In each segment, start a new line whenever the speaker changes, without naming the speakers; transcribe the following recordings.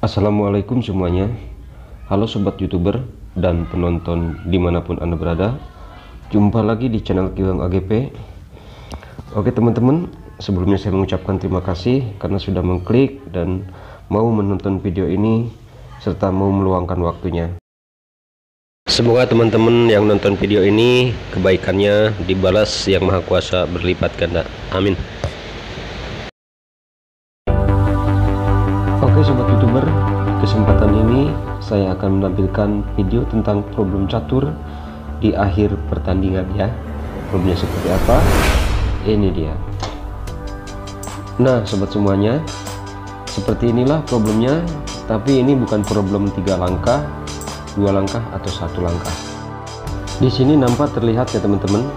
Assalamualaikum semuanya. Halo sobat youtuber dan penonton dimanapun anda berada. Jumpa lagi di channel Gilang AGP. Oke teman-teman, sebelumnya saya mengucapkan terima kasih karena sudah mengklik dan mau menonton video ini serta mau meluangkan waktunya. Semoga teman-teman yang nonton video ini kebaikannya dibalas yang maha kuasa berlipat ganda. Amin. Oke sobat youtuber, kesempatan ini saya akan menampilkan video tentang problem catur di akhir pertandingan ya. Problemnya seperti apa? Ini dia. Nah sobat semuanya, seperti inilah problemnya, tapi ini bukan problem 3 langkah, 2 langkah atau 1 langkah. Di sini nampak terlihat ya teman-teman,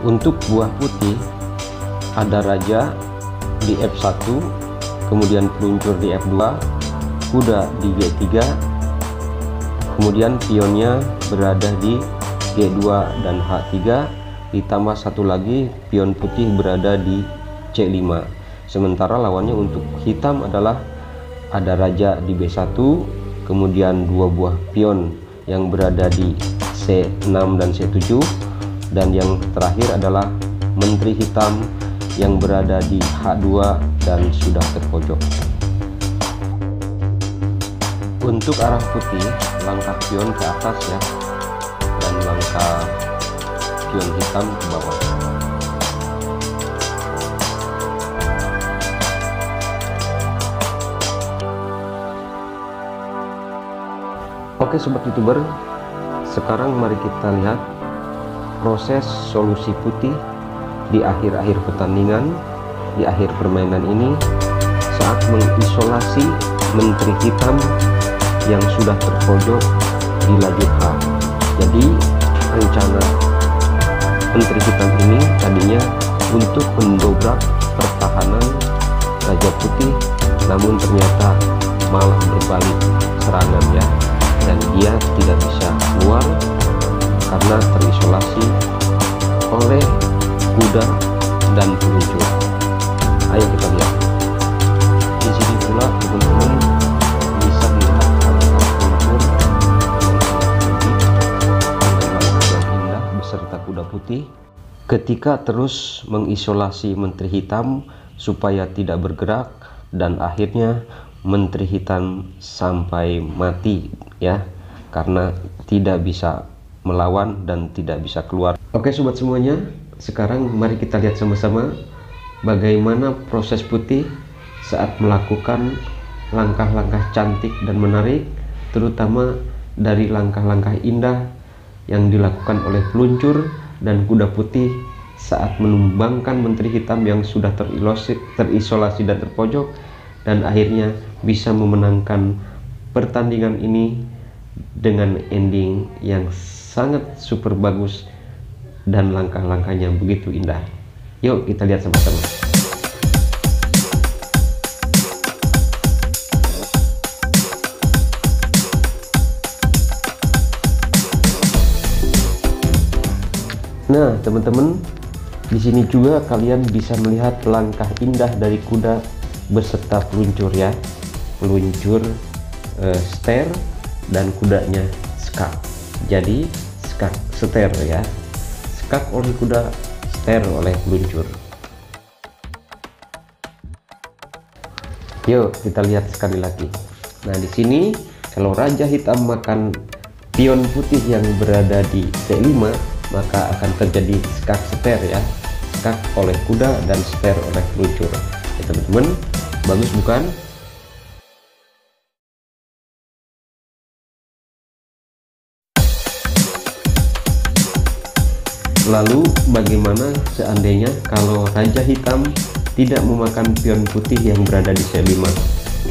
untuk buah putih ada raja di F1, kemudian peluncur di F2, kuda di G3, kemudian pionnya berada di G2 dan H3, ditambah satu lagi pion putih berada di C5. Sementara lawannya untuk hitam adalah ada raja di B1, kemudian 2 buah pion yang berada di C6 dan C7, dan yang terakhir adalah menteri hitam yang berada di H2 dan sudah terpojok. Untuk arah putih, langkah pion ke atas ya, dan langkah pion hitam ke bawah. Oke sobat youtuber, sekarang mari kita lihat proses solusi putih di akhir-akhir pertandingan, di akhir permainan ini, saat mengisolasi menteri hitam yang sudah terpojok di lajur H. Jadi rencana menteri hitam ini tadinya untuk mendobrak pertahanan raja putih, namun ternyata malah berbalik serangan ya, dan dia tidak bisa keluar karena terisolasi oleh kuda dan peluncur. Ayo kita lihat. Di sini pula teman-teman bisa melihat langkah peluncur yang indah beserta kuda putih ketika terus mengisolasi menteri hitam supaya tidak bergerak, dan akhirnya menteri hitam sampai mati ya, karena tidak bisa melawan dan tidak bisa keluar. Oke sobat semuanya, sekarang mari kita lihat sama-sama bagaimana proses putih saat melakukan langkah-langkah cantik dan menarik, terutama dari langkah-langkah indah yang dilakukan oleh peluncur dan kuda putih saat menumbangkan menteri hitam yang sudah terisolasi dan terpojok, dan akhirnya bisa memenangkan pertandingan ini dengan ending yang sangat super bagus dan langkah-langkahnya begitu indah. Yuk kita lihat sama-sama. Nah teman-teman, di sini juga kalian bisa melihat langkah indah dari kuda beserta peluncur ya, peluncur seter dan kudanya skak. Jadi skak seter ya, skak oleh kuda, seter oleh peluncur. Yuk kita lihat sekali lagi. Nah di sini kalau raja hitam makan pion putih yang berada di C5, maka akan terjadi skak seter ya, skak oleh kuda dan seter oleh peluncur ya teman-teman. Bagus bukan? Lalu bagaimana seandainya kalau raja hitam tidak memakan pion putih yang berada di C5?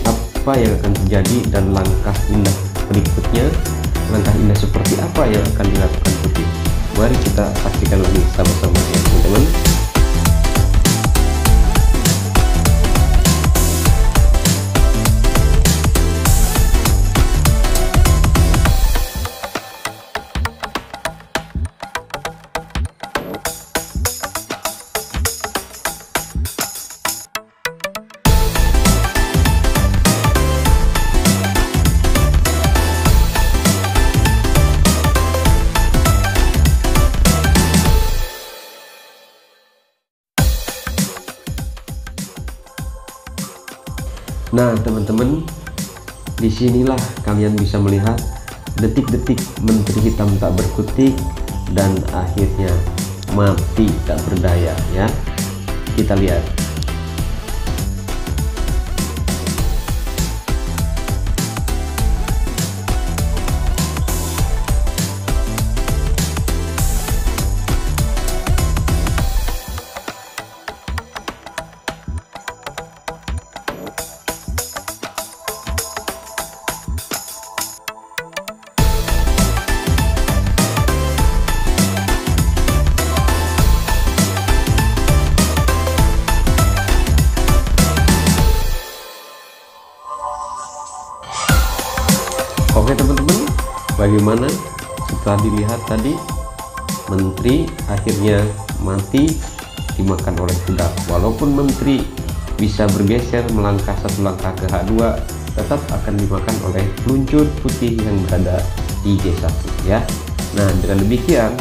Apa yang akan terjadi dan langkah indah berikutnya? Langkah indah seperti apa yang akan dilakukan putih? Mari kita saksikan lagi sama-sama ya teman-teman. Nah teman-teman, disinilah kalian bisa melihat detik-detik Menteri Hitam tak berkutik dan akhirnya mati tak berdaya ya. Kita lihat. Oke teman-teman, bagaimana setelah dilihat tadi menteri akhirnya mati dimakan oleh kuda. Walaupun menteri bisa bergeser melangkah satu langkah ke H2, tetap akan dimakan oleh luncur putih yang berada di G1 ya. Nah dengan demikian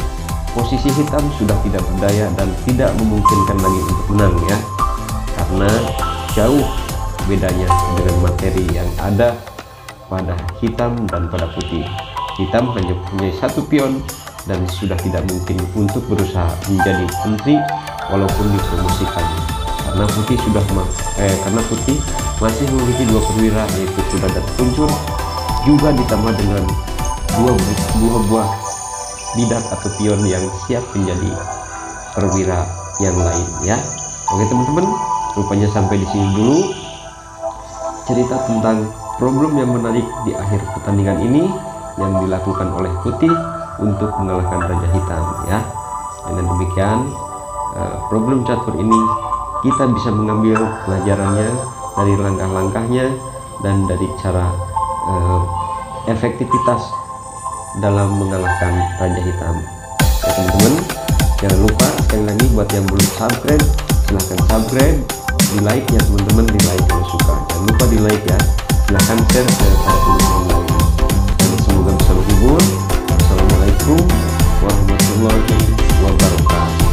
posisi hitam sudah tidak berdaya dan tidak memungkinkan lagi untuk menang ya, karena jauh bedanya dengan materi yang ada pada hitam dan pada putih. Hitam hanya punya satu pion dan sudah tidak mungkin untuk berusaha menjadi menteri walaupun dipromosikan, karena putih masih memiliki dua perwira, yaitu kuda dan kuncur, juga ditambah dengan dua buah bidak atau pion yang siap menjadi perwira yang lain ya. Oke teman-teman, rupanya sampai di sini dulu cerita tentang problem yang menarik di akhir pertandingan ini yang dilakukan oleh putih untuk mengalahkan Raja Hitam ya. Dengan demikian problem catur ini kita bisa mengambil pelajarannya dari langkah-langkahnya dan dari cara efektivitas dalam mengalahkan Raja Hitam ya teman-teman. Jangan lupa sekali lagi buat yang belum subscribe, silahkan subscribe, di like ya teman-teman, di like kalau suka, jangan lupa di like ya, silahkan share ke para teman-teman lain, dan semoga bisa menghibur. Assalamualaikum warahmatullahi wabarakatuh.